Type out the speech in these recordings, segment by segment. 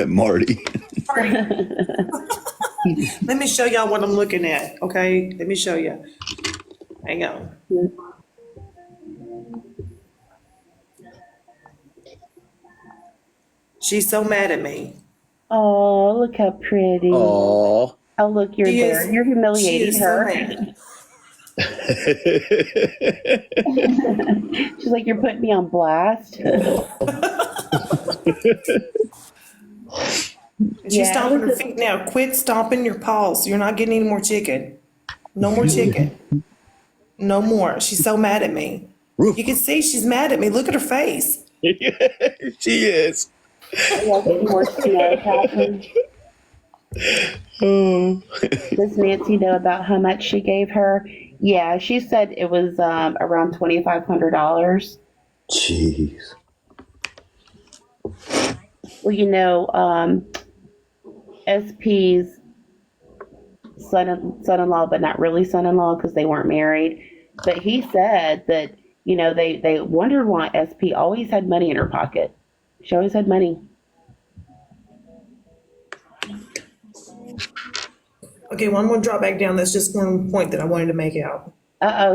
Marty. Let me show y'all what I'm looking at, okay? Let me show you. Hang on. She's so mad at me. Oh, look how pretty. Aww. Oh, look, you're She there. is You're she humiliating is so her. mad. She's like, you're putting me on blast. She's Yeah, it stomping was her a, feet now. Quit stomping your paws. You're not getting any more chicken. No more chicken. No more. She's so mad at me. Roof. You can see she's mad at me. Look at her face. She is. are y'all getting more snow, Catherine? Oh. Does Nancy know about how much she gave her? Yeah, she said it was around $2,500. Jeez. Well, SP's son-in-law, but not really son-in-law because they weren't married. But he said that they wondered why SP always had money in her pocket. She always had money. Okay, well, I'm going to drop back down. That's just one point that I wanted to make out.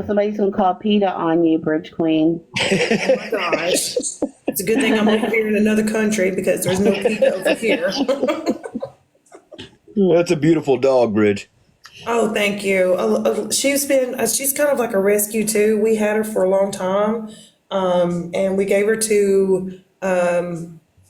Somebody's gonna call PETA on you, Bridge Queen. Oh my gosh. It's a good thing I'm over here in another country because there's no people over here. That's a beautiful dog, Bridge. Oh, thank you. She's kind of like a rescue too. We had her for a long time, and we gave her to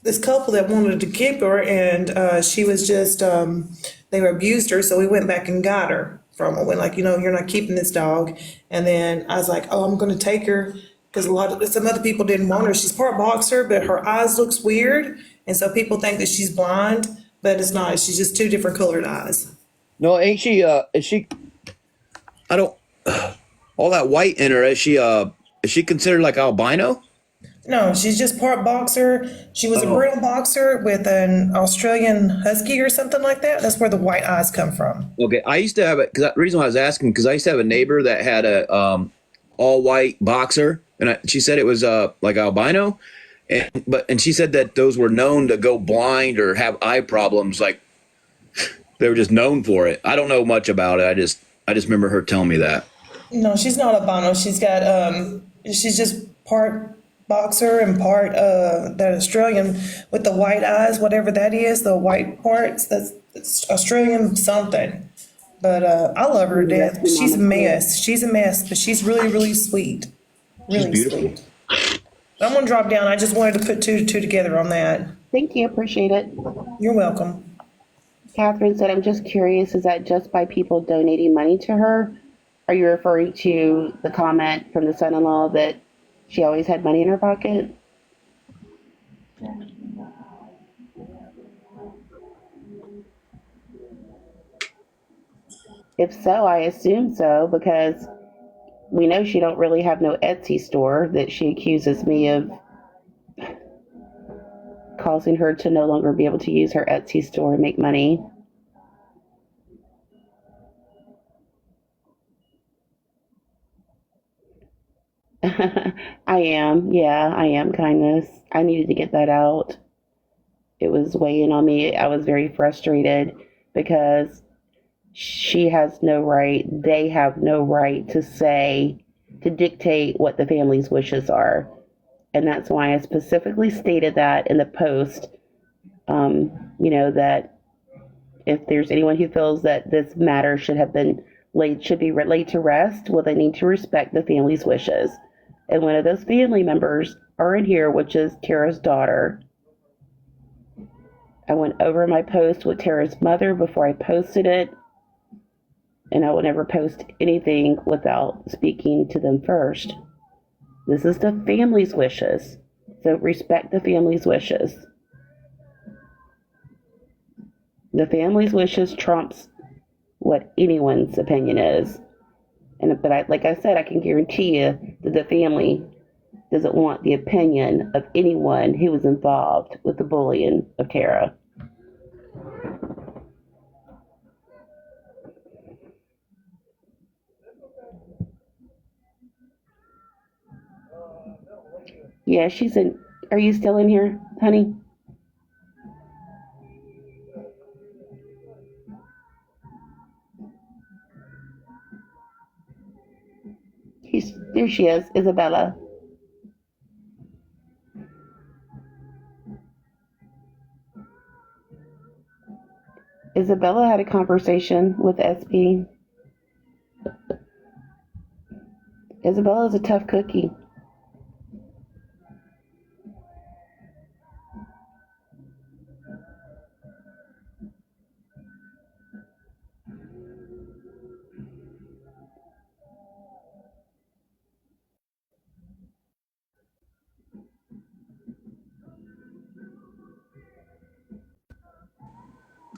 this couple that wanted to keep her, and she was just they were abused her, so we went back and got her from her. Went like, you're not keeping this dog, and then I was like, oh, I'm going to take her because some other people didn't want her. She's part boxer, but her eyes looks weird, and so people think that she's blind, but it's not. She's just two different colored eyes. No, ain't she? Is she? I don't. All that white in her. Is she considered like albino? No, she's just part boxer. She was a Oh. real boxer with an Australian husky or something like that. That's where the white eyes come from. Okay, I used to have it because the reason why I was asking because I used to have a neighbor that had a all white boxer, and she said it was like albino, and she said that those were known to go blind or have eye problems. Like they were just known for it. I don't know much about it. I just remember her telling me that. No, she's not albino. She's just part boxer and part that Australian with the white eyes, whatever that is, the white parts. That's Australian something. But I love her to death. Rescue She's a Mama too. mess. She's a mess, but she's really, really sweet. She's Really beautiful. sweet. I'm gonna drop down. I just wanted to put two together on that. Thank you, appreciate it. You're welcome. Catherine said, I'm just curious, is that just by people donating money to her? Are you referring to the comment from the son-in-law that she always had money in her pocket? If so, I assume so because we know she don't really have no Etsy store that she accuses me of causing her to no longer be able to use her Etsy store to make money. I am, kindness. I needed to get that out. It was weighing on me. I was very frustrated because she has no right, they have no right to say, to dictate what the family's wishes are. And that's why I specifically stated that in the post, that if there's anyone who feels that this matter should be laid to rest, well, they need to respect the family's wishes. And one of those family members are in here, which is Tara's daughter. I went over my post with Tara's mother before I posted it, and I will never post anything without speaking to them first. This is the family's wishes, so respect the family's wishes. The family's wishes trumps what anyone's opinion is. Like I said, I can guarantee you that the family doesn't want the opinion of anyone who was involved with the bullying of Tara. Yeah, she's in. Are you still in here, honey? There she is, Isabella. Isabella had a conversation with SP. Isabella's a tough cookie.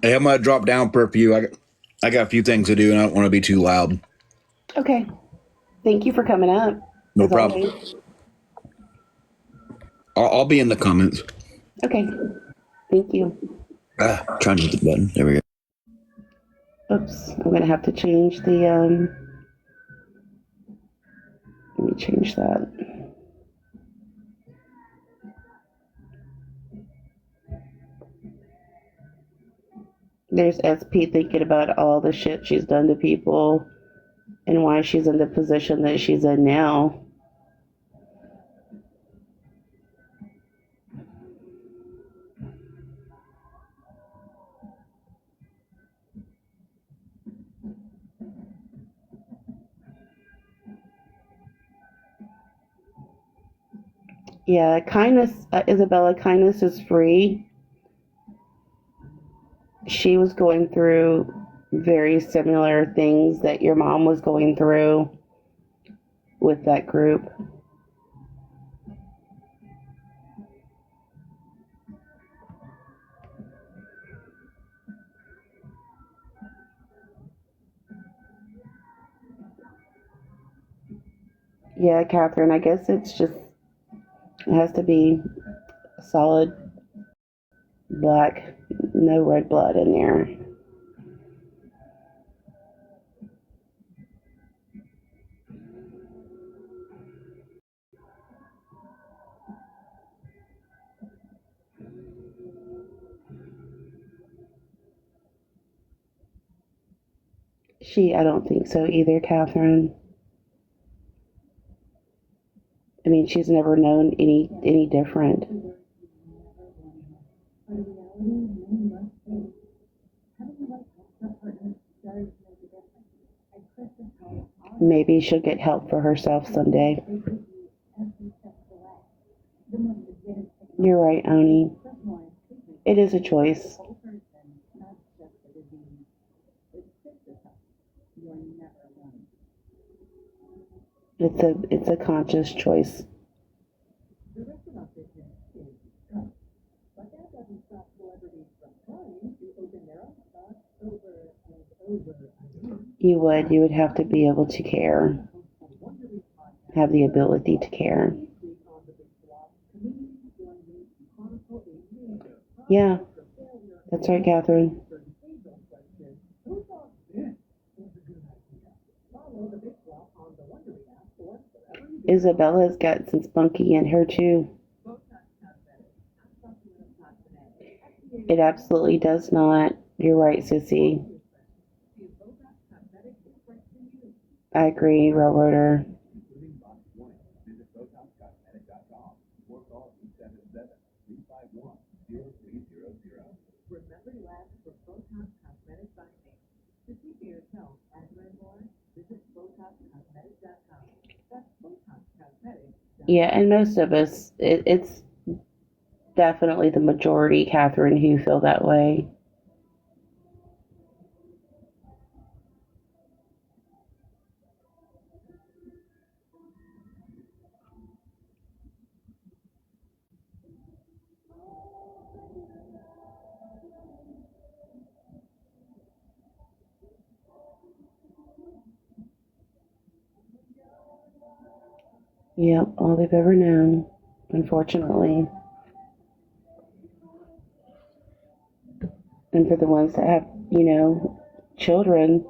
Hey, I'm gonna drop down per few. I got a few things to do, and I don't want to be too loud. Okay. Thank you for coming up. No As problem. always. I'll be in the comments. Okay. Thank you. Trying to hit the button. There we go. Oops. I'm gonna have to change the let me change that. There's SP thinking about all the shit she's done to people and why she's in the position that she's in now. Yeah, kindness, Isabella, kindness is free. She was going through very similar things that your mom was going through with that group. Yeah, Catherine, I guess it has to be solid black, no red blood in there. I don't think so either, Catherine. I mean, she's never known any different. Maybe she'll get help for herself someday. You're right, Oni. It is a choice. It's a conscious choice. You would have to be able to care, have the ability to care. Yeah, that's right, Catherine. Isabella's got some spunky in her too. It absolutely does not. You're right, Sissy. I agree, Railroader. Yeah, and most of us, it's definitely the majority, Catherine, who feel that way. Yep, all they've ever known, unfortunately. And for the ones that have, children,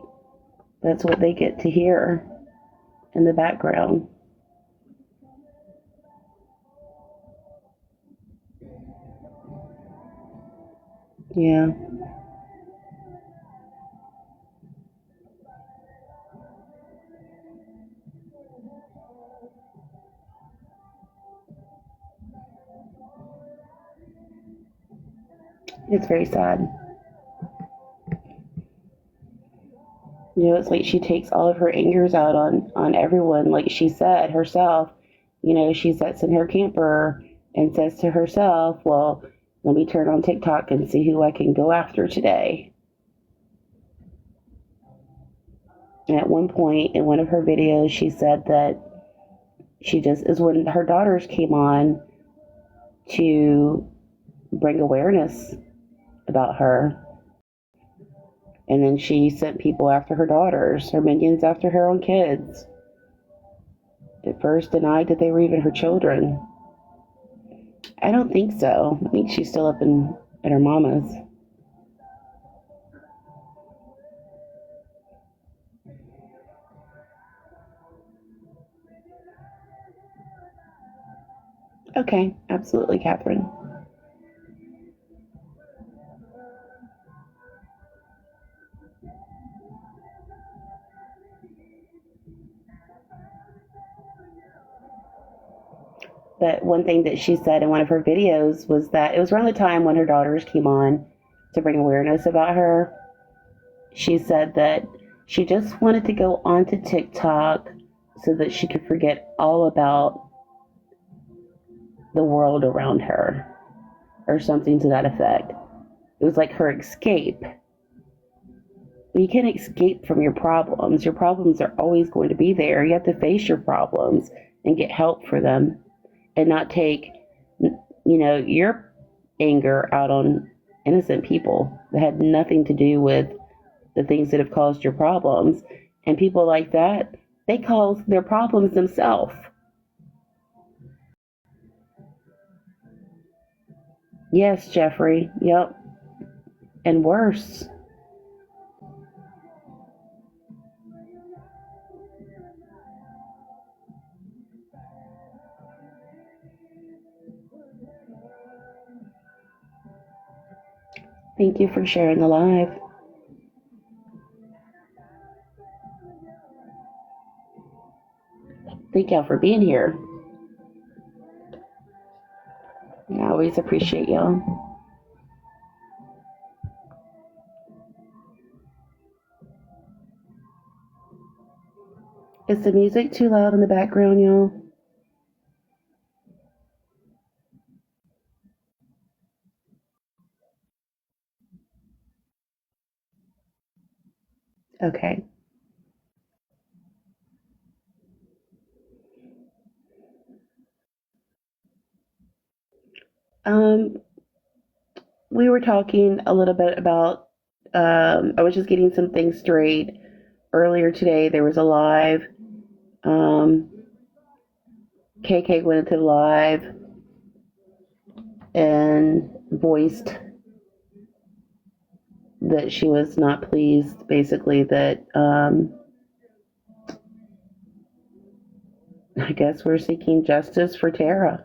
that's what they get to hear in the background. Yeah. It's very sad. It's like she takes all of her angers out on everyone. Like she said herself, she sits in her camper and says to herself, well, let me turn on TikTok and see who I can go after today. And at one point in one of her videos, she said that she just is when her daughters came on to bring awareness about her. And then she sent people after her daughters, her minions after her own kids. At first denied that they were even her children. I don't think so. I think she's still up at her mama's. Okay, absolutely, Catherine. But one thing that she said in one of her videos was that it was around the time when her daughters came on to bring awareness about her. She said that she just wanted to go onto TikTok so that she could forget all about the world around her, or something to that effect. It was like her escape. You can't escape from your problems. Your problems are always going to be there. You have to face your problems and get help for them, and not take, your anger out on innocent people that had nothing to do with the things that have caused your problems. And people like that, they cause their problems themselves. Yes, Jeffrey. Yep. And worse. Thank you for sharing the live. Thank y'all for being here. I always appreciate y'all. Is the music too loud in the background, y'all? Okay. We were talking a little bit about, I was just getting some things straight. Earlier today, there was a live. KK went into the live and voiced that she was not pleased, basically, that I guess we're seeking justice for Tara.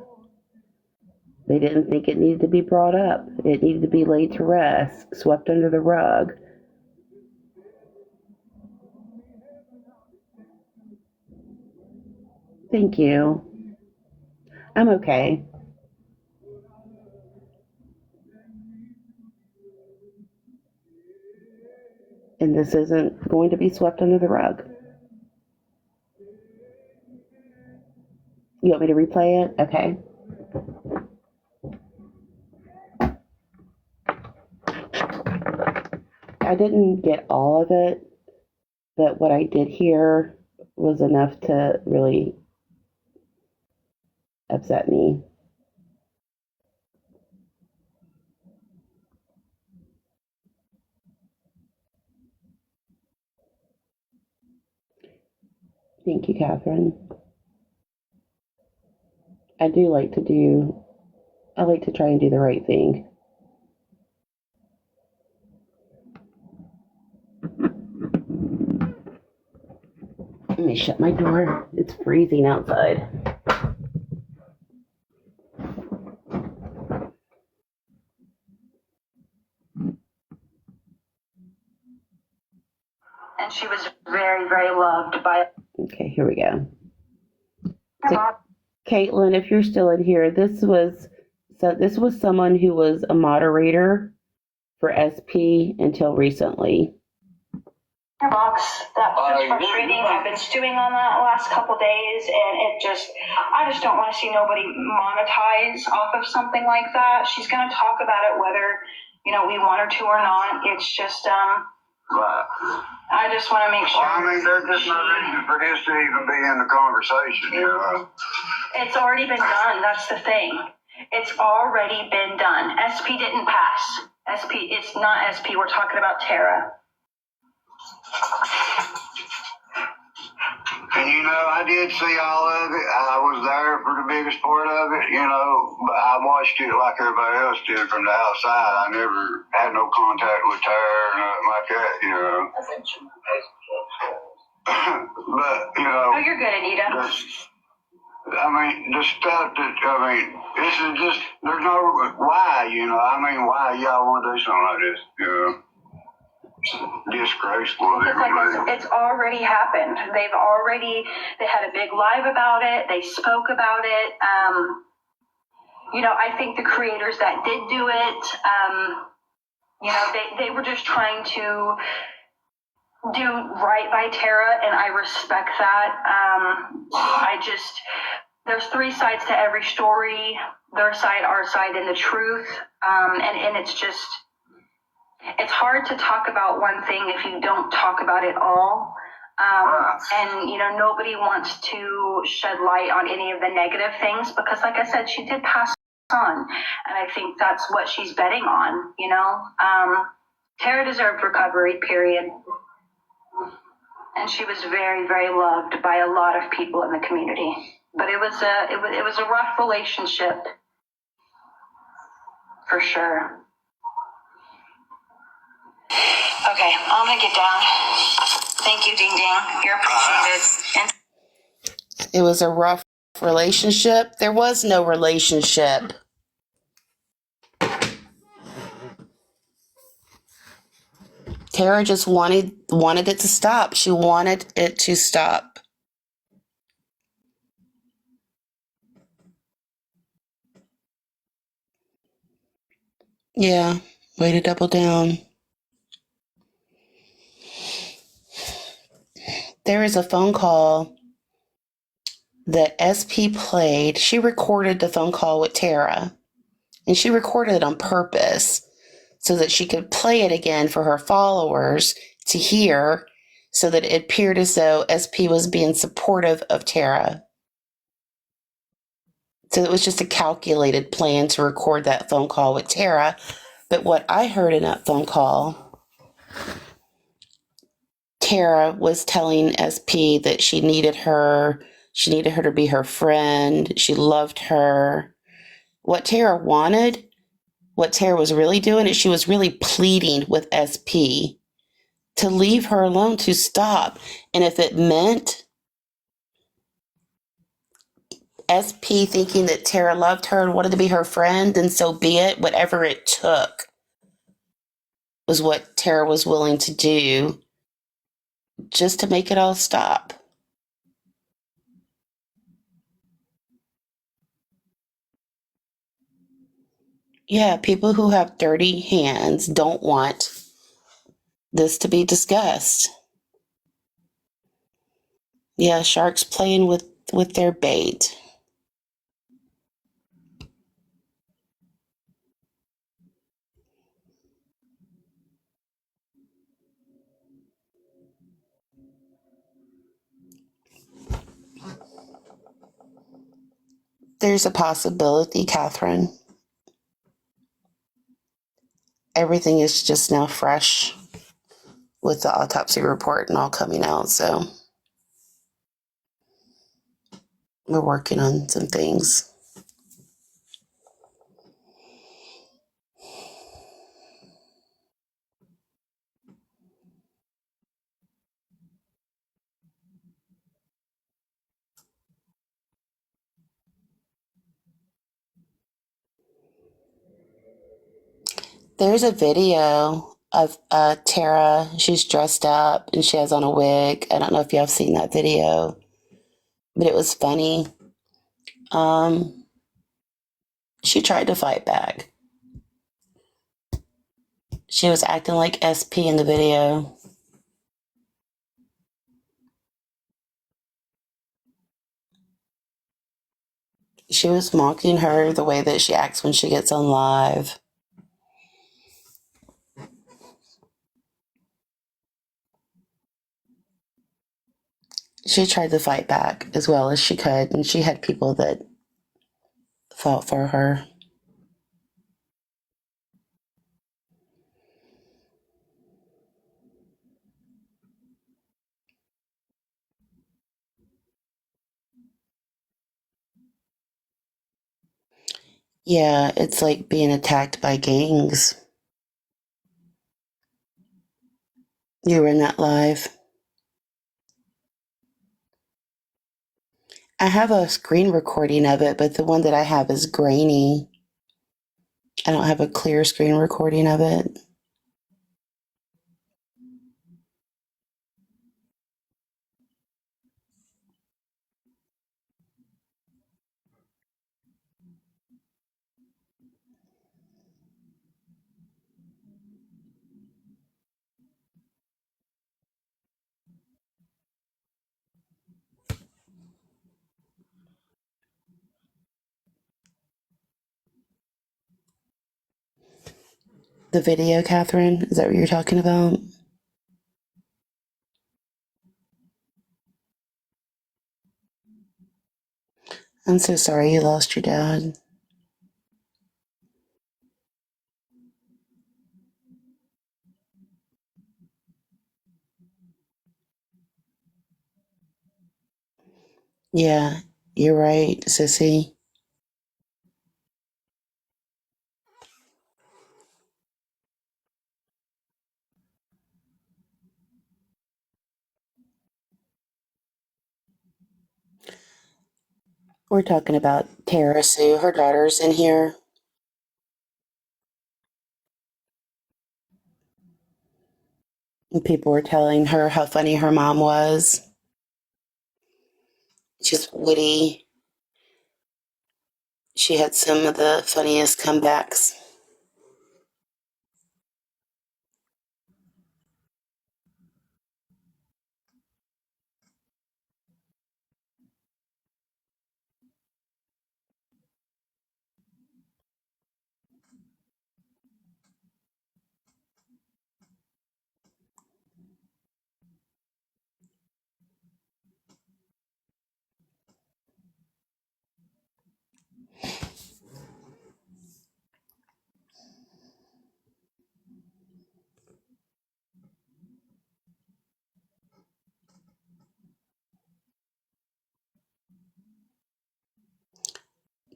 They didn't think it needed to be brought up. It needed to be laid to rest, swept under the rug. Thank you. I'm okay. And this isn't going to be swept under the rug. You want me to replay it? Okay. I didn't get all of it, but what I did hear was enough to really upset me. Thank you, Catherine. I like to try and do the right thing. Let me shut my door. It's freezing outside. and she was very, very loved by. Okay, here we go. So, Caitlin, if you're still in here, this was someone who was a moderator for SP until recently. Box, that was frustrating. I've been stewing on that the last couple days, and I just don't want to see nobody monetize off of something like that. She's going to talk about it whether, we want her to or not. It's just, Right. I just want to make sure. Well, I mean, there's just no reason for this to even be in the conversation, It's already been done. That's the thing. It's already been done. SP didn't pass. It's not SP. We're talking about Tara. And I did see all of it. I was there for the biggest part of it, but I watched it like everybody else did from the outside. I never had no contact with Tara or nothing like that, But, Oh, you're good, Anita. The stuff this is just, there's no, why, why y'all want to do something like this, Disgraceful. It's already happened. They had a big live about it. They spoke about it. I think the creators that did do it, they were just trying to do right by Tara, and I respect that. There's three sides to every story: their side, our side, and the truth. And it's hard to talk about one thing if you don't talk about it all. And nobody wants to shed light on any of the negative things because, like I said, she did pass on, and I think that's what she's betting on. Tara deserved recovery, period. And she was very, very loved by a lot of people in the community. But it was a rough relationship, for sure. Okay, I'm gonna get down. Thank you, Ding Ding. You're appreciated. It was a rough relationship. There was no relationship. Tara just wanted it to stop. She wanted it to stop. Yeah, way to double down. There is a phone call that SP played. She recorded the phone call with Tara, and she recorded it on purpose so that she could play it again for her followers to hear, so that it appeared as though SP was being supportive of Tara. So it was just a calculated plan to record that phone call with Tara. But what I heard in that phone call, Tara was telling SP that she needed her to be her friend. She loved her. What Tara wanted, what Tara was really doing is she was really pleading with SP to leave her alone, to stop. And if it meant SP thinking that Tara loved her and wanted to be her friend, then so be it. Whatever it took was what Tara was willing to do just to make it all stop. Yeah, people who have dirty hands don't want this to be discussed. Yeah, sharks playing with their bait. There's a possibility, Catherine. Everything is just now fresh with the autopsy report and all coming out, so we're working on some things. There's a video of Tara. She's dressed up and she has on a wig. I don't know if you have seen that video, but it was funny. Um, she tried to fight back. She was acting like SP in the video. She was mocking her the way that she acts when she gets on live. She tried to fight back as well as she could, and she had people that fought for her. Yeah, it's like being attacked by gangs. You were in that live. I have a screen recording of it, but the one that I have is grainy. I don't have a clear screen recording of it. The video, Catherine? Is that what you're talking about? I'm so sorry you lost your dad. Yeah, you're right, sissy. We're talking about Tara Sue. Her daughter's in here. And people were telling her how funny her mom was. She's witty. She had some of the funniest comebacks.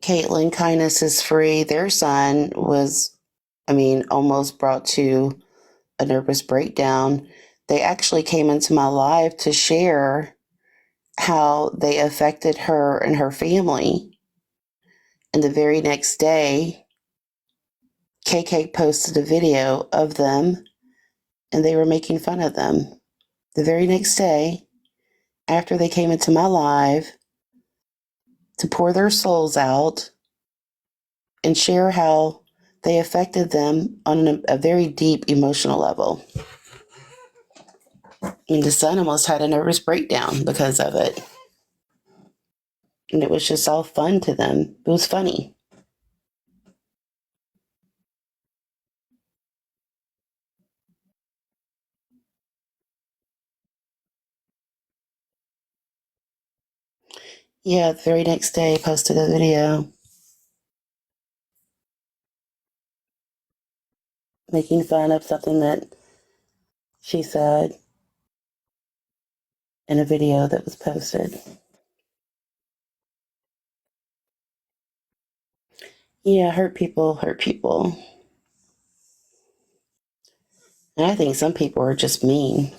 Caitlin, kindness is free. Their son was, almost brought to a nervous breakdown. They actually came into my live to share how they affected her and her family. And the very next day, KK posted a video of them and they were making fun of them. The very next day, after they came into my live to pour their souls out and share how they affected them on a very deep emotional level. And the son almost had a nervous breakdown because of it. And it was just all fun to them. It was funny. Yeah, the very next day, I posted a video making fun of something that she said in a video that was posted. Yeah, hurt people hurt people. And I think some people are just mean.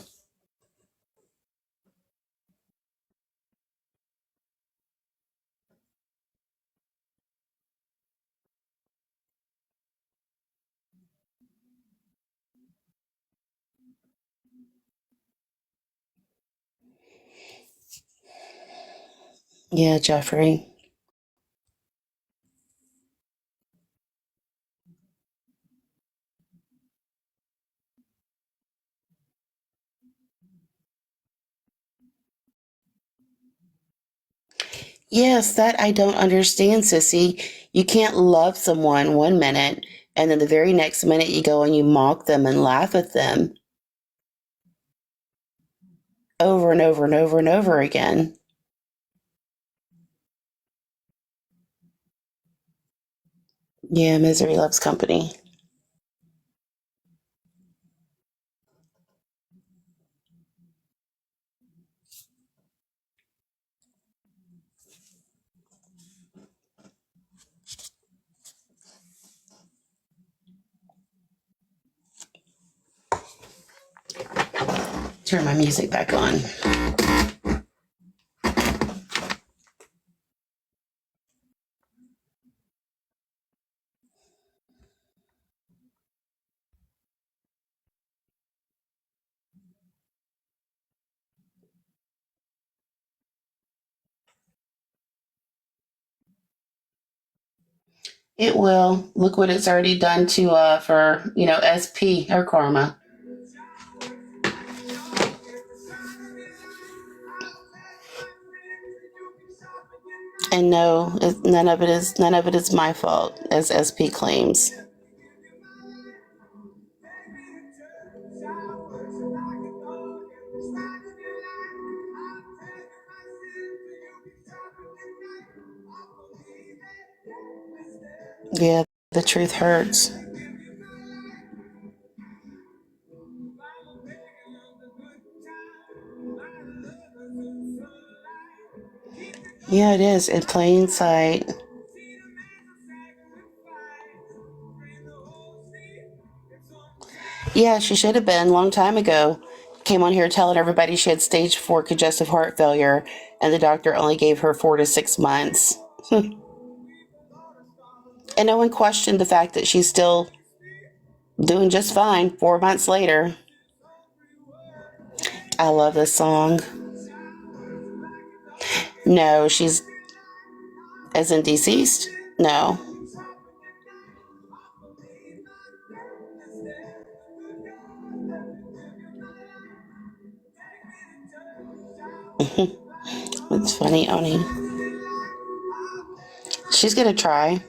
Yeah, Jeffrey. Yes, that I don't understand, sissy. You can't love someone 1 minute and then the very next minute you go and you mock them and laugh at them over and over and over and over again. Yeah, misery loves company. Turn my music back on. It will. Look what it's already done to for SP or karma. And no, none of it is my fault, as SP claims. Yeah, the truth hurts. Yeah, it is in plain sight. Yeah, she should have been a long time ago. Came on here telling everybody she had stage 4 congestive heart failure, and the doctor only gave her 4 to 6 months. And no one questioned the fact that she's still doing just fine 4 months later. I love this song. No, she's as in deceased? No. It's funny, Oni. She's gonna try.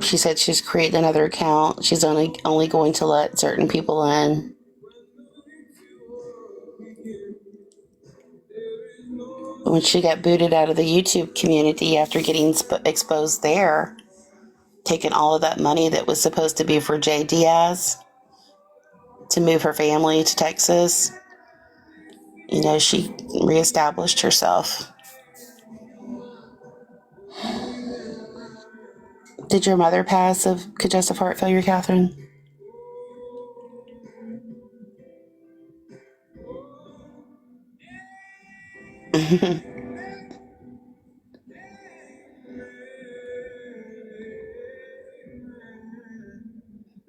She said she's creating another account. She's only going to let certain people in. When she got booted out of the YouTube community after getting exposed there, taking all of that money that was supposed to be for Jay Diaz to move her family to Texas, she reestablished herself. Did your mother pass of congestive heart failure, Catherine?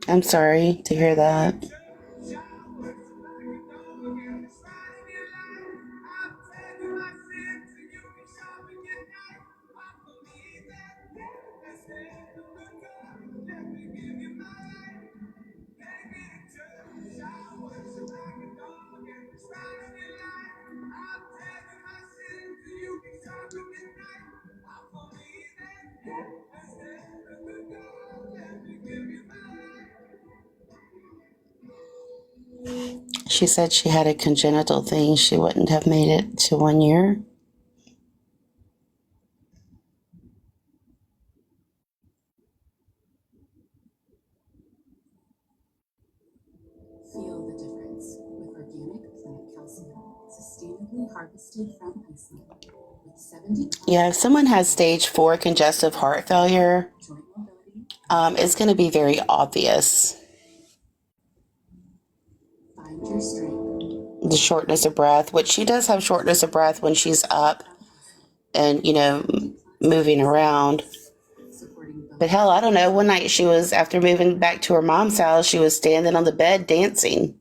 I'm sorry to hear that. She said she had a congenital thing. She wouldn't have made it to 1 year. Feel the difference with organic plant calcium, sustainably harvested from Iceland. With 70. Yeah, if someone has stage 4 congestive heart failure, it's going to be very obvious. Find your strength. The shortness of breath, which she does have shortness of breath when she's up and, moving around. But hell, I don't know. One night she was, after moving back to her mom's house, she was standing on the bed dancing.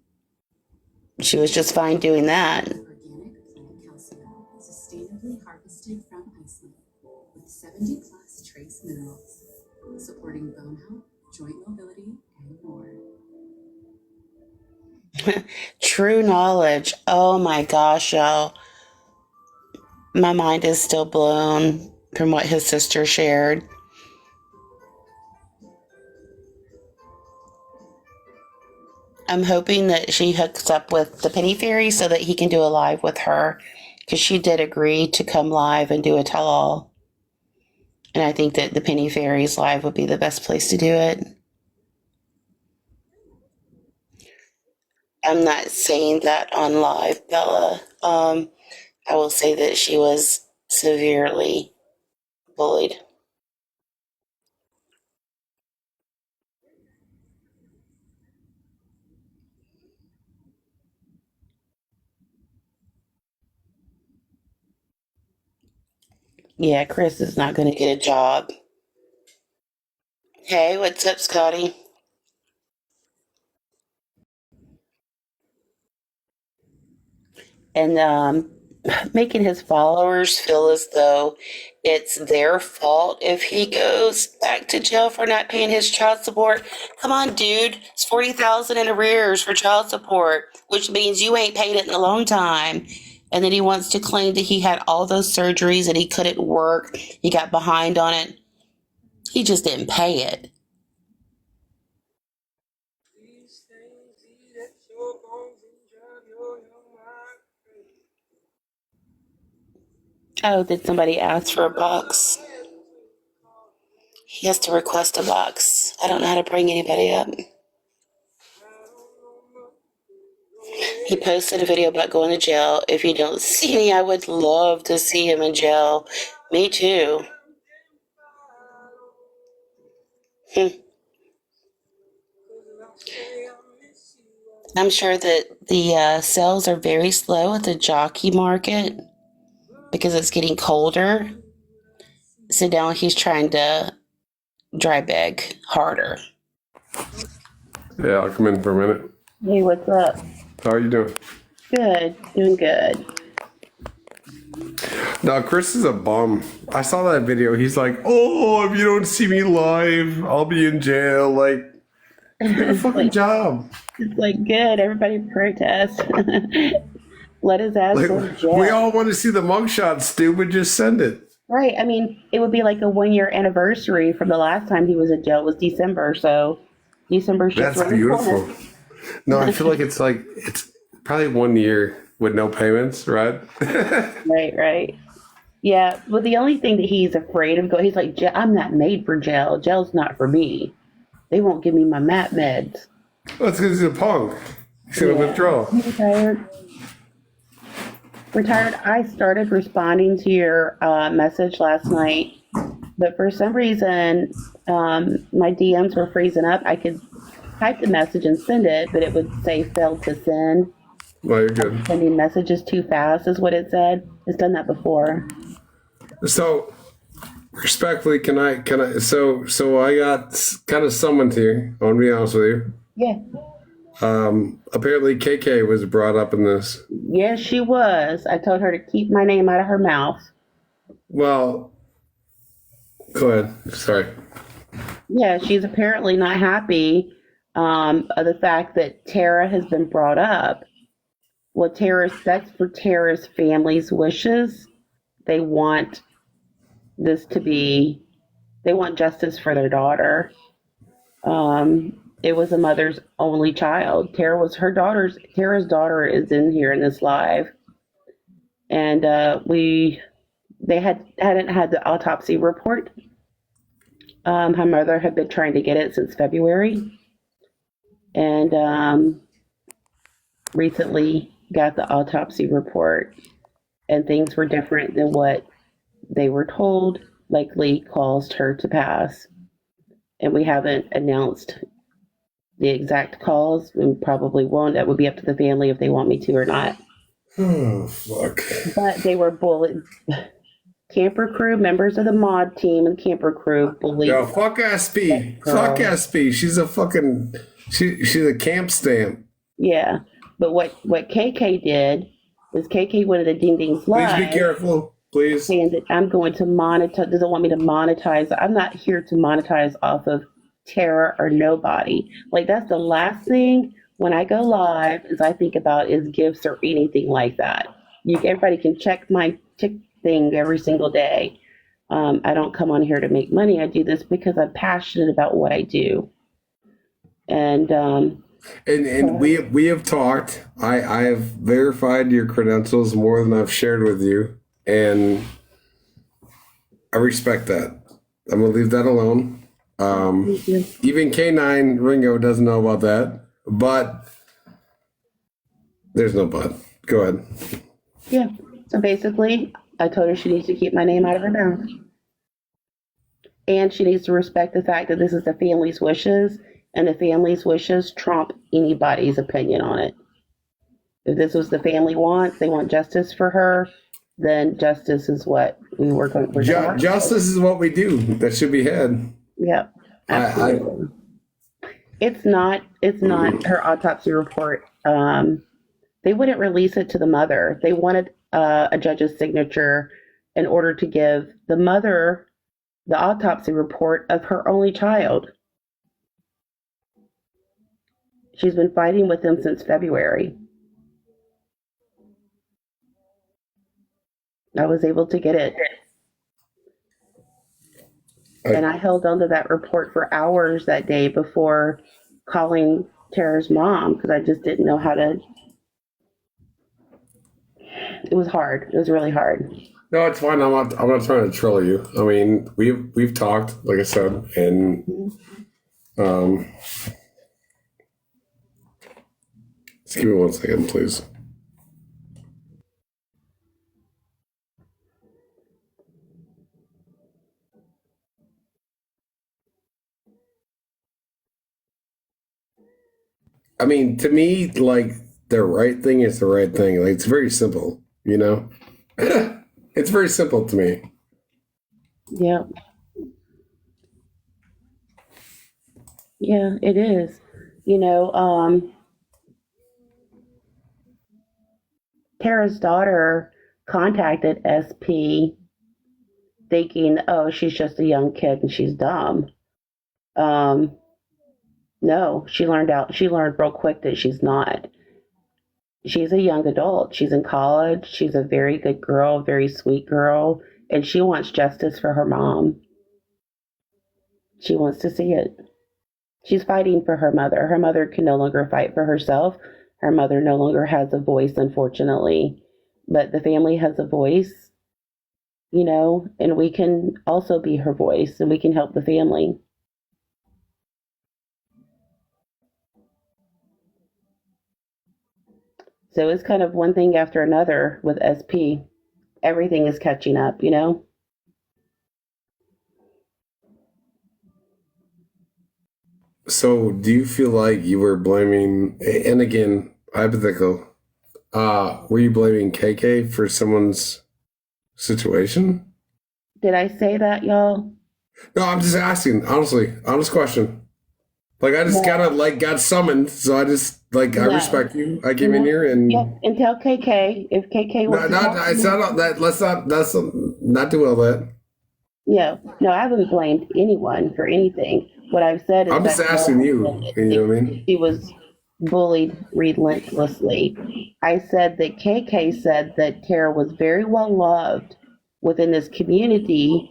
She was just fine doing that. Organic plant calcium, sustainably harvested from Iceland, with 70 plus trace minerals, supporting bone health, joint mobility, and more. True knowledge. Oh my gosh, y'all. My mind is still blown from what his sister shared. I'm hoping that she hooks up with the Penny Fairy so that he can do a live with her, because she did agree to come live and do a tell-all. And I think that the Penny Fairy's live would be the best place to do it. I'm not saying that on live, Bella. I will say that she was severely bullied. Yeah, Chris is not going to get a job. Hey, what's up, Scotty? And making his followers feel as though it's their fault if he goes back to jail for not paying his child support. Come on, dude. It's $40,000 in arrears for child support, which means you ain't paid it in a long time. And then he wants to claim that he had all those surgeries and he couldn't work. He got behind on it. He just didn't pay it. Oh, did somebody ask for a box? He has to request a box. I don't know how to bring anybody up. He posted a video about going to jail. If you don't see me, I would love to see him in jail. Me too. I'm sure that the sales are very slow at the jockey market because it's getting colder. So now he's trying to dry bag harder. Yeah, I'll come in for a minute. Hey, what's up? How are you doing? Good, doing good. No, Chris is a bum. I saw that video. He's like, oh, if you don't see me live, I'll be in jail. Like, get a fucking job. It's like, good, everybody protest. Let his ass go to Like, jail. we all want to see the mugshot, stupid. Just send it. Right. I mean, it would be like a 1-year anniversary from the last time he was in jail was December. So December's just That's around the corner. beautiful. No, I feel like it's probably 1 year with no payments, right? Right. Yeah. But the only thing that he's afraid of he's like, I'm not made for jail. Jail's not for me. They won't give me my MAP meds. Well, it's because he's a punk. He's going to withdraw. I'm retired. I started responding to your message last night, but for some reason, my DMs were freezing up. I could type the message and send it, but it would say failed to send. Well, you're good. Sending messages too fast is what it said. It's done that before. So, respectfully, can I, so I got kind of summoned here. I want to be honest with you. Yeah. Apparently KK was brought up in this. Yes, she was. I told her to keep my name out of her mouth. Well, go ahead. Sorry. Yeah, she's apparently not happy of the fact that Tara has been brought up. Well, that's for Tara's family's wishes. They want they want justice for their daughter. It was a mother's only child. Tara's daughter is in here in this live. And they hadn't had the autopsy report. Her mother had been trying to get it since February. And recently got the autopsy report, and things were different than what they were told, likely caused her to pass. And we haven't announced the exact cause. We probably won't. That would be up to the family if they want me to or not. Oh, fuck. But they were bullied. Camper crew, members of the mod team and camper crew bullied. Yo, fuck SB. Fuck SB. She's a fucking, she's a camp stamp. Yeah. But what KK did is KK went to the Ding Ding's Please be live careful. Please. saying that I'm going to monetize, doesn't want me to monetize. I'm not here to monetize off of Tara or nobody. Like, that's the last thing when I go live is I think about is gifts or anything like that. Everybody can check my tick thing every single day. I don't come on here to make money. I do this because I'm passionate about what I do. And And we have talked. I have verified your credentials more than I've shared with you, and I respect that. I'm gonna leave that alone. Even K9 Ringo doesn't know about that, but there's no but. Go ahead. yeah. So basically, I told her she needs to keep my name out of her mouth. And she needs to respect the fact that this is the family's wishes, and the family's wishes trump anybody's opinion on it. If this was the family wants, they want justice for her, then justice is what we work on. Justice is what we do. That should be had. Yep. Absolutely. It's not her autopsy report. They wouldn't release it to the mother. They wanted a judge's signature in order to give the mother the autopsy report of her only child. She's been fighting with him since February. I was able to get it. And I held on to that report for hours that day before calling Tara's mom because I just didn't know how to. It was hard. It was really hard. No, it's fine. I'm not trying to troll you. I mean, we've talked, like I said, and just give me 1 second, please. I mean, to me, like, the right thing is the right thing. Like, it's very simple, you know? It's very simple to me. Yeah. Yeah, it is. You know, Tara's daughter contacted SP thinking, oh, she's just a young kid and she's dumb. No, she learned real quick that she's not. She's a young adult. She's in college. She's a very good girl, very sweet girl, and she wants justice for her mom. She wants to see it. She's fighting for her mother. Her mother can no longer fight for herself. Her mother no longer has a voice, unfortunately. But the family has a voice, you know, and we can also be her voice and we can help the family. So it's kind of one thing after another with SP. Everything is catching up, you know? So, do you feel like you were blaming, and again, hypothetical, were you blaming KK for someone's situation? Did I say that, y'all? No, I'm just asking, honestly, honest question. Like, I just kind of, like, got summoned, so I just, like, I respect you. I came in here and... Yep, and tell KK, if KK wants it's not that, let's not do all that. Yeah, no, I haven't blamed anyone for anything. What I've said is I'm just asking you know what I mean? She was bullied relentlessly. I said that KK said that Tara was very well loved within this community,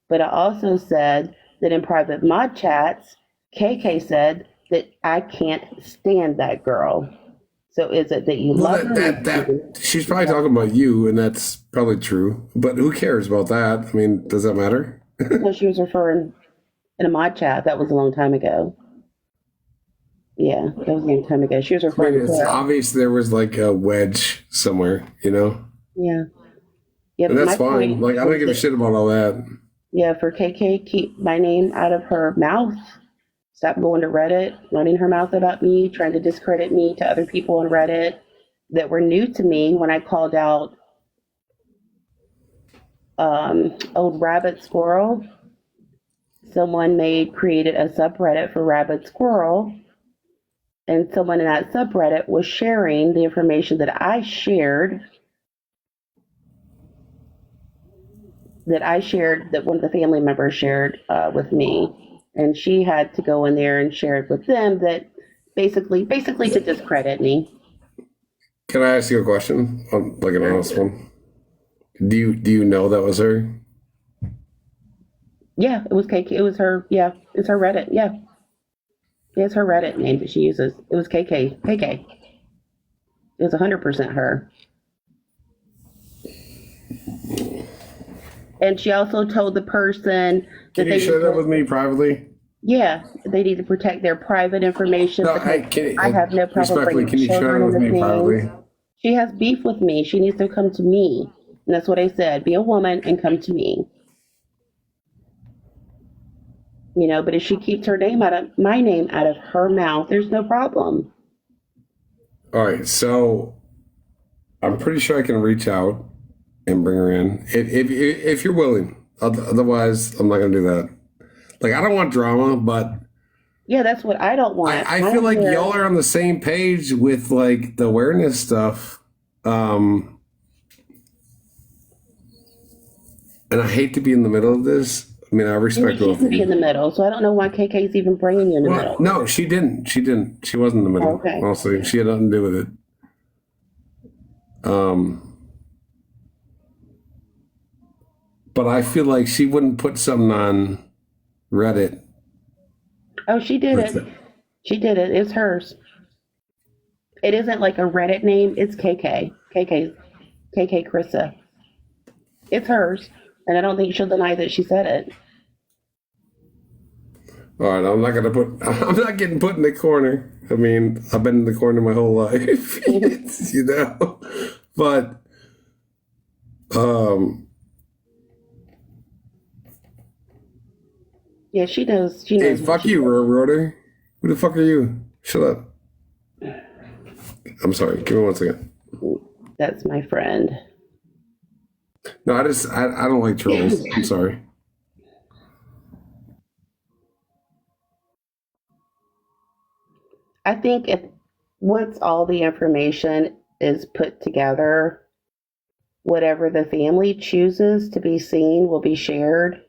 but I also said that in private mod chats, KK said that I can't stand that girl. So is it that you love her? That she's probably talking about you, and that's probably true. But who cares about that? I mean, does that matter? No, she was referring in a mod chat. That was a long time ago. Yeah, that was a long time ago. She was referring to it's her. obvious there was like a wedge somewhere, you know? Yeah. Yeah, and that's fine. Like, I don't give a shit about all that. Yeah, for KK, keep my name out of her mouth. Stop going to Reddit, running her mouth about me, trying to discredit me to other people on Reddit that were new to me when I called out Old Rabbit Squirrel. Someone created a subreddit for Rabbit Squirrel, and someone in that subreddit was sharing the information that I shared, that one of the family members shared with me, and she had to go in there and share it with them, that basically to discredit me. Can I ask you a question? Like an honest one. Do you know that was her? Yeah, it was KK. It was her. Yeah, it's her Reddit. Yeah, it's her Reddit name that she uses. It was KK. KK. It was 100% her. And she also told the person that Can you share that with me privately? Yeah, they need to protect their private information. No, I have no problem respectfully, bringing can you share children that with into me privately? things. She has beef with me. She needs to come to me. And that's what I said. Be a woman and come to me. You know, but if she keeps my name out of her mouth, there's no problem. All right, so I'm pretty sure I can reach out and bring her in if you're willing. Otherwise, I'm not gonna do that. Like, I don't want drama, but Yeah, that's what I don't want. I feel like y'all are on the same page with like the awareness stuff. And I hate to be in the middle of this. I mean, I respect You both shouldn't of be in you. the middle, so I don't know why KK's even bringing you in the middle. No, she didn't. She wasn't in the middle. Okay. Honestly, she had nothing to do with it. But I feel like she wouldn't put something on Reddit. Oh, she did it. She did it. It's hers. It isn't like a Reddit name. It's KK. KK Krissa. It's hers. And I don't think she'll deny that she said it. All right, I'm not getting put in the corner. I mean, I've been in the corner my whole life, you know. But, Yeah, she knows. hey, fuck you, Roder. Who the fuck are you? Shut up. I'm sorry. Give me 1 second. That's my friend. No, I don't like trolls. I'm sorry. I think if once all the information is put together, whatever the family chooses to be seen will be shared.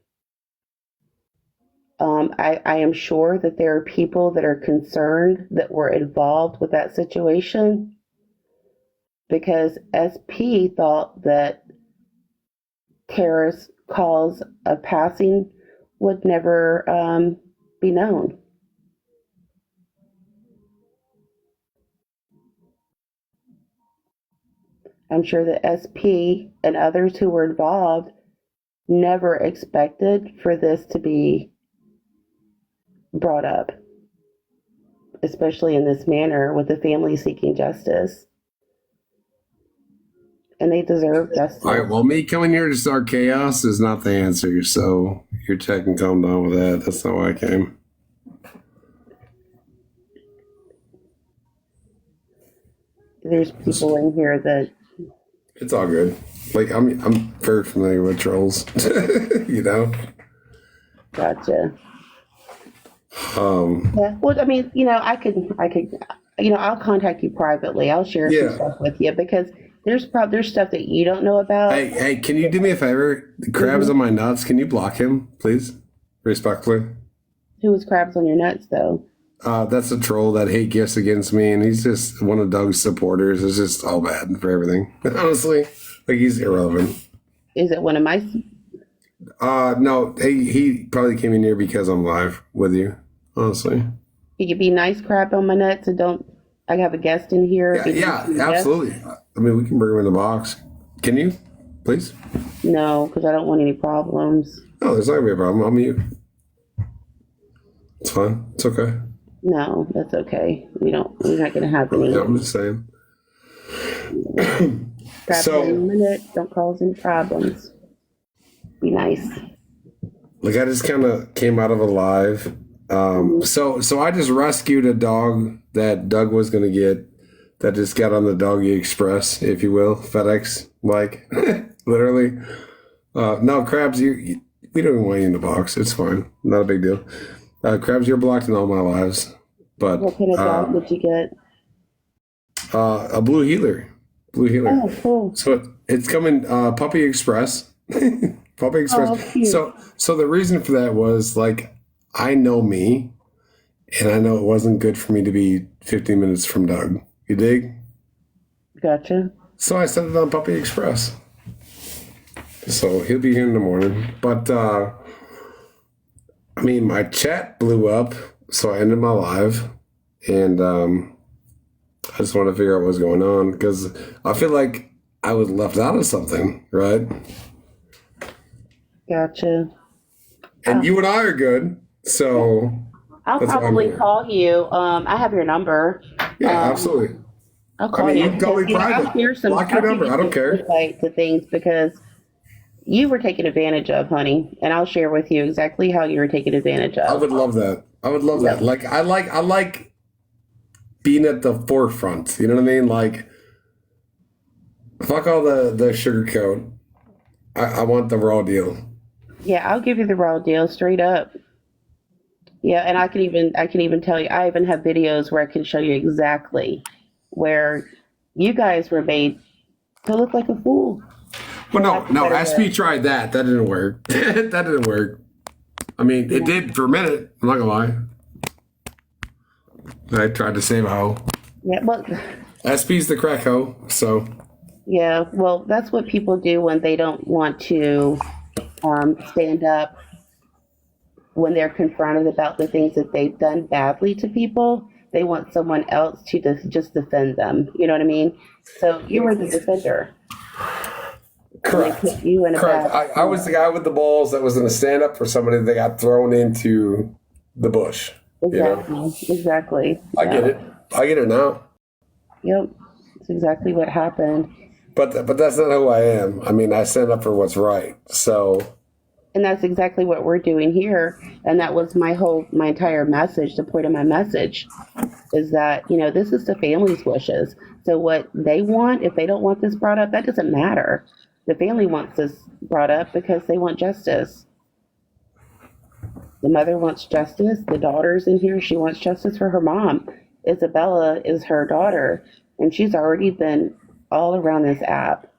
I am sure that there are people that are concerned that were involved with that situation, because SP thought that Tara's cause of passing would never be known. I'm sure that SP and others who were involved never expected for this to be brought up, especially in this manner with the family seeking justice. And they deserve justice. All right, well, me coming here to start chaos is not the answer, so you're checking calm down with that. That's not why I came. There's people in here that It's all good. Like, I'm very familiar with trolls, you know? gotcha. Yeah, well, I mean, you know, I could, you know, I'll contact you privately. I'll share Yeah. some stuff with you, because there's stuff that you don't know about. Hey, can you do me a favor? The crab's on my nuts. Can you block him, please? Respectfully. Who was crabs on your nuts, though? That's a troll that hate gifts against me, and he's just one of Doug's supporters. It's just all bad for everything. Honestly, like, he's irrelevant. Is it one of my? No, he probably came in here because I'm live with you. Honestly. You could be nice crab on my nuts, and don't. I have a guest in here. Yeah, absolutely. I mean, we can bring him in the box. Can you, please? No, because I don't want any problems. No, there's not gonna be a problem. I'll mute. It's fine. It's okay. No, that's okay. We're not going to have any. Yeah, I'm just saying. Crabs So- in a minute. Don't cause any problems. Be nice. Like, I just kind of came out of a live. So I just rescued a dog that Doug was gonna get, that just got on the Doggy Express, if you will, FedEx, like, literally. No, Krabs, we don't even want you in the box. It's fine. Not a big deal. Krabs, you're blocked in all my lives. But What kind of dog did you get? a blue healer. Blue healer. Oh, cool. So it's coming Puppy Express. Puppy Express. Oh, cute. So the reason for that was like I know me and I know it wasn't good for me to be 15 minutes from Doug. You dig? Gotcha. So I sent it on Puppy Express. So he'll be here in the morning. But I mean my chat blew up, so I ended my live and I just want to figure out what's going on because I feel like I was left out of something, right? Gotcha. And you and I are good, so I'll that's why I'm probably here. call you. I have your number. Yeah, absolutely. I'll call mean, you. you can call me because, private. I'll share some. Block your I'll give number. you I don't some care. insight to things because you were taken advantage of, honey, and I'll share with you exactly how you were taken advantage I of. would love that. I would love that. Like I like being at the forefront. You know what I mean? Like fuck all the sugar coat. I want the raw deal. Yeah, I'll give you the raw deal straight up. Yeah, and I can even tell you. I even have videos where I can show you exactly where you guys were made to look like a fool. Well, no. SP tried that. That didn't work. That didn't work. I mean, it did for a minute. I'm not gonna lie. I tried to save a hoe. Yeah, well, SP's the crack hoe, so yeah, well, that's what people do when they don't want to stand up when they're confronted about the things that they've done badly to people. They want someone else to just defend them. You know what I mean? So you were the defender. correct. They put you in a Correct. bad. I was the guy with the balls that was going to stand up for somebody that got thrown into the bush. Exactly. You know? Exactly. I get it. I get it now. Yep. It's exactly what happened. But that's not who I am. I mean, I stand up for what's right. So And that's exactly what we're doing here. And that was my entire message. The point of my message is that, this is the family's wishes. So what they want, if they don't want this brought up, that doesn't matter. The family wants this brought up because they want justice. The mother wants justice. The daughter's in here. She wants justice for her mom. Isabella is her daughter. And she's already been all around this app,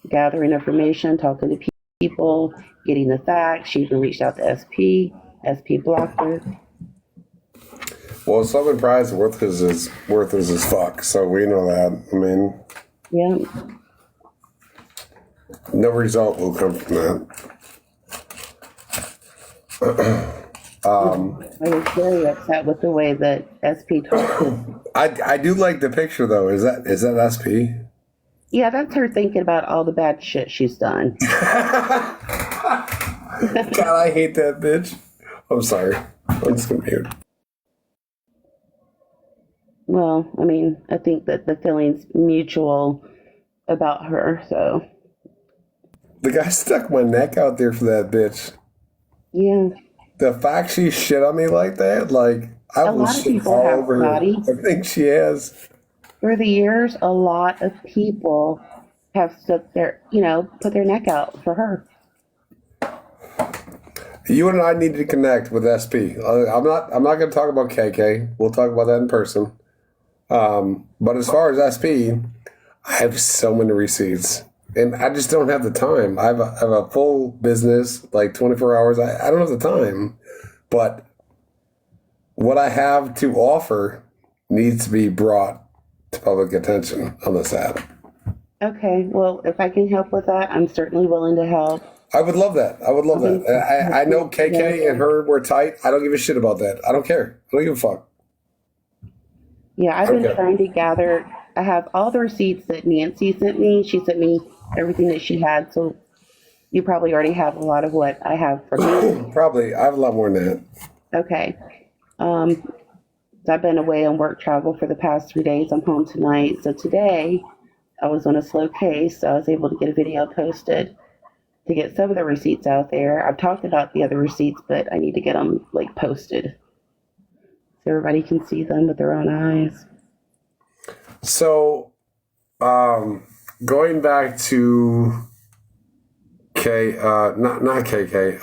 gathering information, talking to people, getting the facts. She even reached out to SP. SP blocked her. well, Southern Pride's worth is as fuck. So we know that. I mean, Yeah. no result will come from that. I was very upset with the way that SP talked to. I do like the picture though. Is that SP? Yeah, that's her thinking about all the bad shit she's done. God, I hate that bitch. I'm sorry. I'm just gonna mute. Well, I mean, I think that the feeling's mutual about her, so The guy stuck my neck out there for that bitch. yeah. The fact she shit on me like that, like I A will lot of shit people all have over body. everything she has. Through the years, a lot of people have put their neck out for her. You and I need to connect with SP. I'm not going to talk about KK. We'll talk about that in person. But as far as SP, I have so many receipts, and I just don't have the time. I have a full business, like 24 hours. I don't have the time, but what I have to offer needs to be brought to public attention on this app. Okay, well, if I can help with that, I'm certainly willing to help. I would love that. I would love that. I know KK and her were tight. I don't give a shit about that. I don't care. I don't give a fuck. Yeah, I've been Okay. trying to gather. I have all the receipts that Nancy sent me. She sent me everything that she had, so you probably already have a lot of what I have from me. Probably. I have a lot more than that. Okay. So I've been away on work travel for the past 3 days. I'm home tonight. So today I was on a slow case, so I was able to get a video posted to get some of the receipts out there. I've talked about the other receipts, but I need to get them posted so everybody can see them with their own eyes. So, going back to not KK,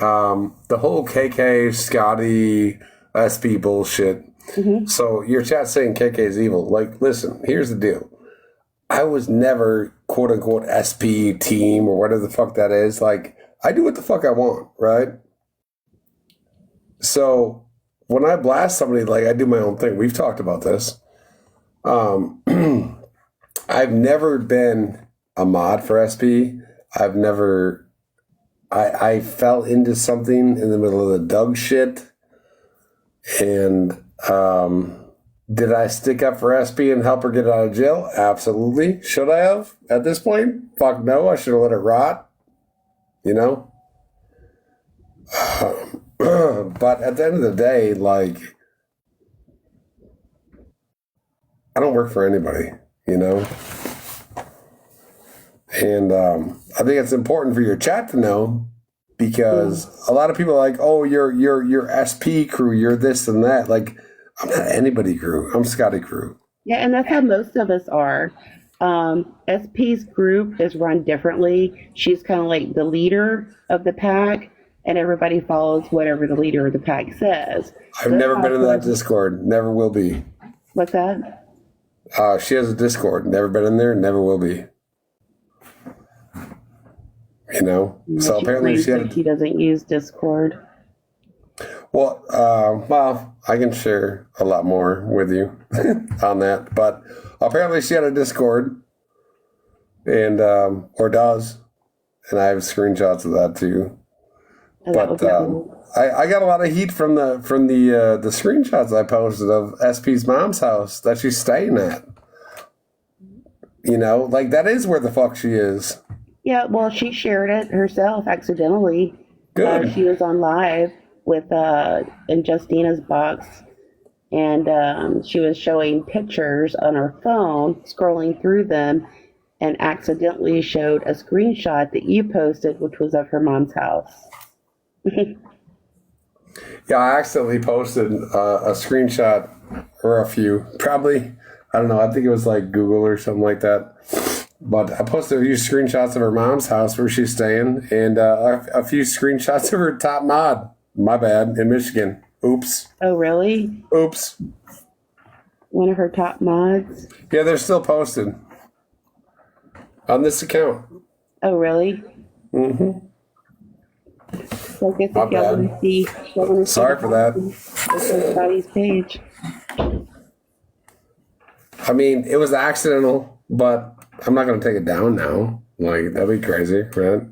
the whole KK Scotty SP bullshit. So your chat's saying KK is evil. Like, listen, here's the deal. I was never quote unquote SP team or whatever the fuck that is. Like, I do what the fuck I want, right? So when I blast somebody, like I do my own thing. We've talked about this. I've never been a mod for SP. I've never. I fell into something in the middle of the Doug shit, and did I stick up for SP and help her get out of jail? Absolutely. Should I have at this point? Fuck no. I should have let it rot. You know? But at the end of the day, like, I don't work for anybody, you know? And I think it's important for your chat to know, because a lot of people are like, oh, you're SP crew, you're this and that. Like, I'm not anybody crew. I'm Scotty crew. Yeah, and that's how most of us are. SP's group is run differently. She's kind of like the leader of the pack, and everybody follows whatever the leader of the pack says. I've never been in that Discord. Never will be. What's that? She has a Discord. Never been in there. Never will be. You know? Yeah, So apparently she doesn't use Discord. Well, I can share a lot more with you on that. But apparently she had a Discord, and or does, and I have screenshots of that too. Oh, But I got a lot of heat from the screenshots I posted of SP's mom's house that she's staying at. You know, like that is where the fuck she is. Yeah, well, she shared it herself accidentally. Good. She was on live with in Justina's box, and she was showing pictures on her phone, scrolling through them, and accidentally showed a screenshot that you posted, which was of her mom's house. Yeah, I accidentally posted a screenshot or a few. Probably, I don't know. I think it was like Google or something like that. But I posted a few screenshots of her mom's house where she's staying, and a few screenshots of her top mod. My bad, in Michigan. Oops. Oh, really? Oops. One of her top mods? Yeah, they're still posted on this account. Oh, really? Mm-hmm. So I guess if My y'all bad. want to see, Sorry for that. It's on Scotty's page. I mean, it was accidental, but I'm not going to take it down now. Like, that'd be crazy, right?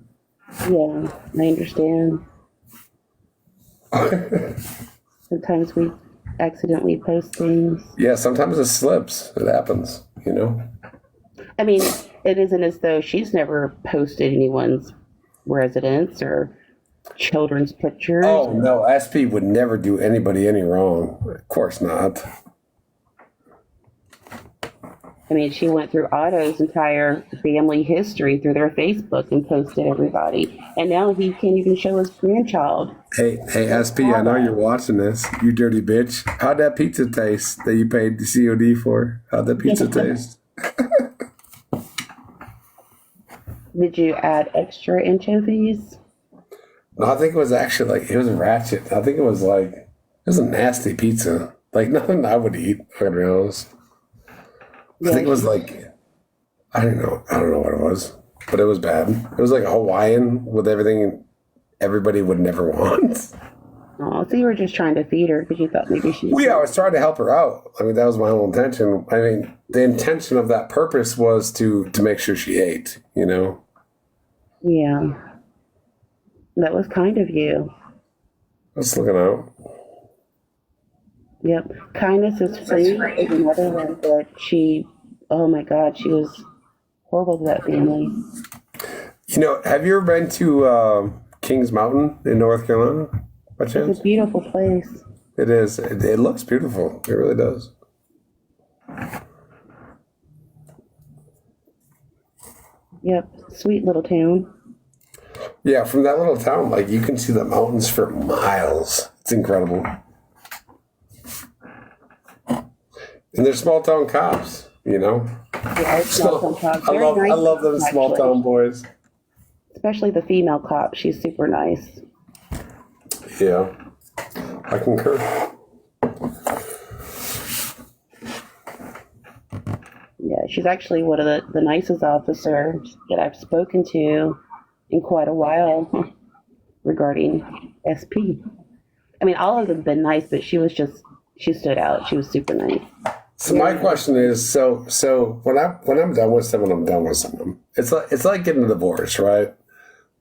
Yeah, I understand. Sometimes we accidentally post things. Yeah, sometimes it slips. It happens, you know? I mean, it isn't as though she's never posted anyone's residence or children's pictures. Oh, no, SP would never do anybody any wrong. Of course not. I mean, she went through Otto's entire family history through their Facebook and posted everybody. And now he can't even show his grandchild. Hey, SP, I know you're watching this, you dirty bitch. How'd that pizza taste that you paid the COD for? How'd that pizza taste? Did you add extra anchovies? No, I think it was actually like, it was ratchet. I think it was like, it was a nasty pizza. Like nothing I would eat, I'm gonna be honest. I think it was like, I don't know what it was, but it was bad. It was like a Hawaiian with everything everybody would never want. Oh, so you were just trying to feed her because you thought maybe she... Well, yeah, I was trying to help her out. I mean, that was my whole intention. I mean, the intention of that purpose was to make sure she ate, you know? Yeah. That was kind of you. Just looking out. Yep. Kindness is free is another one that she, oh my God, she was horrible to that family. You know, have you ever been to Kings Mountain in North Carolina by chance? It's a beautiful place. It is. It looks beautiful. It really does. Yep. Sweet little town. Yeah, from that little town, like you can see the mountains for miles. It's incredible. And they're small town cops, you know. Yeah, it's small town cops. I Very nice, love them small actually. town boys. Especially the female cop. She's super nice. Yeah, I concur. she's actually one of the nicest officers that I've spoken to in quite a while regarding SP. I mean, all of them have been nice, but she stood out. She was super nice. So my question is, so when I'm done with someone, I'm done with someone. It's like getting a divorce, right?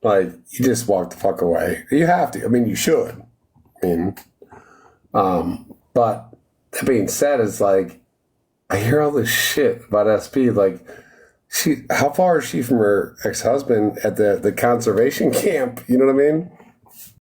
Like, you just walk the fuck away. You have to. I mean, you should. I mean, but that being said, it's like, I hear all this shit about SP. Like, how far is she from her ex-husband at the conservation camp? You know what I mean?